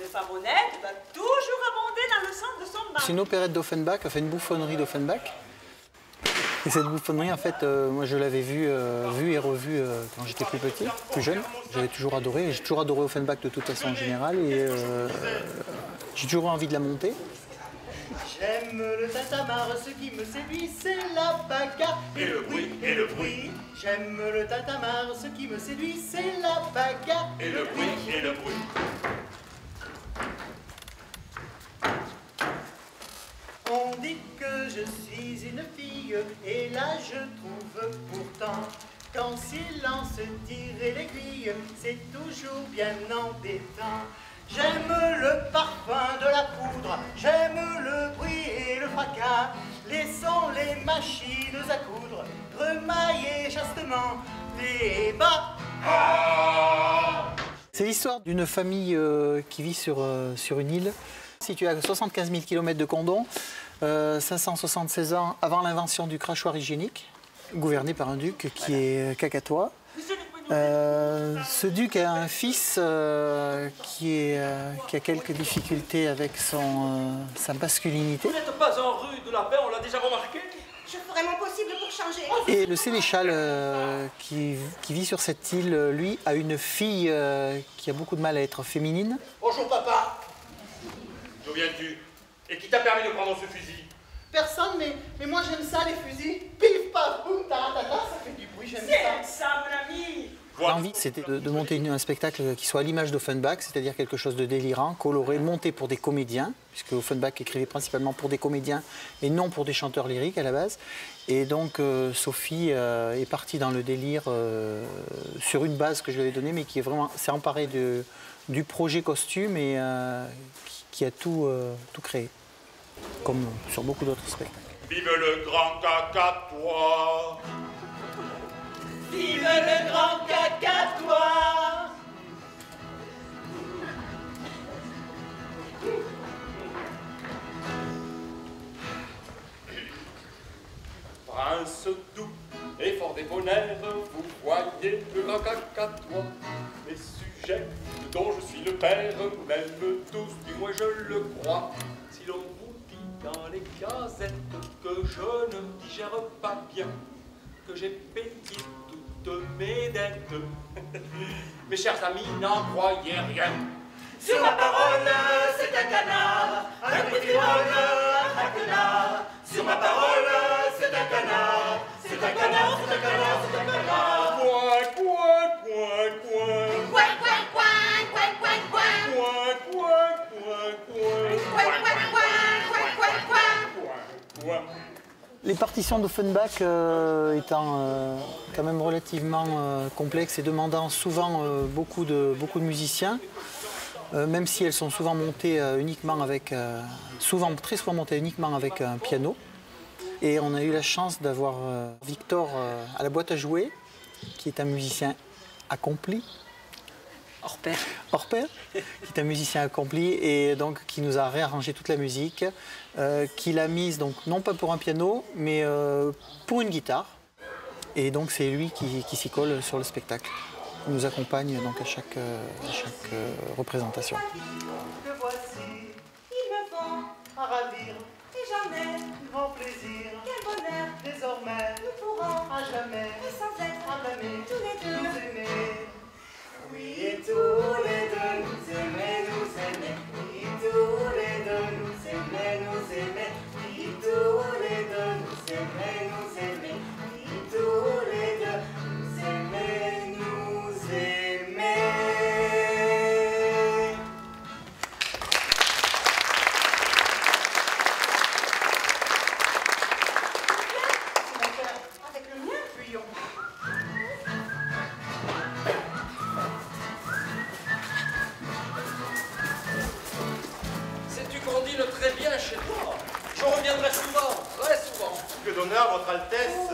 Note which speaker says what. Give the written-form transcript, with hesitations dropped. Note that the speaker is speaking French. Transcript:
Speaker 1: femme honnête doit toujours abonder dans le sens de son mari.
Speaker 2: C'est une opérette d'Offenbach, enfin une bouffonnerie d'Offenbach. Et cette bouffonnerie, en fait, moi je l'avais vue et revue quand j'étais plus petit, plus jeune. J'avais toujours adoré. J'ai toujours adoré Offenbach de toute façon en général. Et j'ai toujours eu envie de la monter.
Speaker 3: J'aime le tintamarre, ce qui me séduit, c'est la bagarre et le bruit, et le bruit. J'aime le tintamarre, ce qui me séduit, c'est la bagarre
Speaker 4: et le bruit, et le bruit.
Speaker 3: On dit que je suis une fille, et là je trouve pourtant qu'en silence tirer l'aiguille, c'est toujours bien embêtant. J'aime le parfum de la poudre, j'aime le bruit et le fracas. Laissons les machines à coudre remailler chastement les bas.
Speaker 2: C'est l'histoire d'une famille qui vit sur une île située à 75 000 km de Condom, 576 ans avant l'invention du crachoir hygiénique, gouverné par un duc qui est cacatois. Ce duc a un fils qui a quelques difficultés avec sa masculinité.
Speaker 4: Vous n'êtes pas en rue de la paix, on l'a déjà remarqué.
Speaker 5: Je ferai mon possible pour changer.
Speaker 2: Et le sénéchal qui vit sur cette île, lui, a une fille qui a beaucoup de mal à être féminine.
Speaker 3: Bonjour papa.
Speaker 4: D'où viens-tu? Et qui t'a permis de prendre ce fusil?
Speaker 3: Personne, mais moi j'aime ça les fusils. Pif, paf, boum, taratata, ça fait du bruit, j'aime ça.
Speaker 1: C'est ça, mon ami.
Speaker 2: L'envie, c'était de monter un spectacle qui soit à l'image d'Offenbach, c'est-à-dire quelque chose de délirant, coloré, monté pour des comédiens, puisque Offenbach écrivait principalement pour des comédiens et non pour des chanteurs lyriques à la base. Et donc Sophie est partie dans le délire sur une base que je lui avais donnée, mais qui s'est emparée du projet costume et qui a tout créé, comme sur beaucoup d'autres spectacles.
Speaker 4: Vive le grand cacatois!
Speaker 3: Vive le grand cacatois!
Speaker 4: Prince doux et fort débonnaire, vous voyez le grand cacatois. Les sujets dont je suis le père m'aiment tous, du moins je le crois. Si l'on vous dit dans les gazettes que je ne digère pas bien, que j'ai payé toutes mes dettes, mes chers amis, n'en croyez rien.
Speaker 3: Sur ma parole, c'est un canard, un petit rôle, un traquenard. Sur ma parole, c'est un canard, c'est un canard, c'est un canard, c'est un canard.
Speaker 4: Coin, coin, coin, coin.
Speaker 5: Coin, coin, coin, coin, coin, coin.
Speaker 4: Coin, coin, coin, coin.
Speaker 5: Coin, coin, coin, coin, coin, coin.
Speaker 2: Les partitions d'Offenbach étant quand même relativement complexes et demandant souvent beaucoup de musiciens, même si elles sont souvent montées uniquement avec, très souvent montées uniquement avec un piano. Et on a eu la chance d'avoir Victor à la boîte à jouer, qui est un musicien accompli. Hors pair, qui est un musicien accompli et donc qui nous a réarrangé toute la musique, qu'il a mise donc non pas pour un piano, mais pour une guitare. Et donc c'est lui qui s'y colle sur le spectacle. Il nous accompagne donc à chaque représentation.
Speaker 3: Le voici,
Speaker 5: Il me vend
Speaker 3: à ravir,
Speaker 5: et j'en ai.
Speaker 3: grand plaisir.
Speaker 5: Quel bonheur.
Speaker 3: Désormais,
Speaker 5: Nous pourrons
Speaker 3: à jamais,
Speaker 5: et sans être
Speaker 3: à blâmer,
Speaker 5: tous les deux.
Speaker 3: nous aimer. Oui, et tous les deux nous aimer, nous aimer. Oui, tous les deux nous aimer, nous aimer. Oui, tous les deux nous aimer, nous aimer. Oui, tous les deux nous aimer, nous aimer.
Speaker 5: Avec le mien.
Speaker 3: Fuyons.
Speaker 4: Sais-tu qu'on dîne très bien chez toi? Je reviendrai souvent, très souvent.
Speaker 6: Que d'honneur, votre Altesse.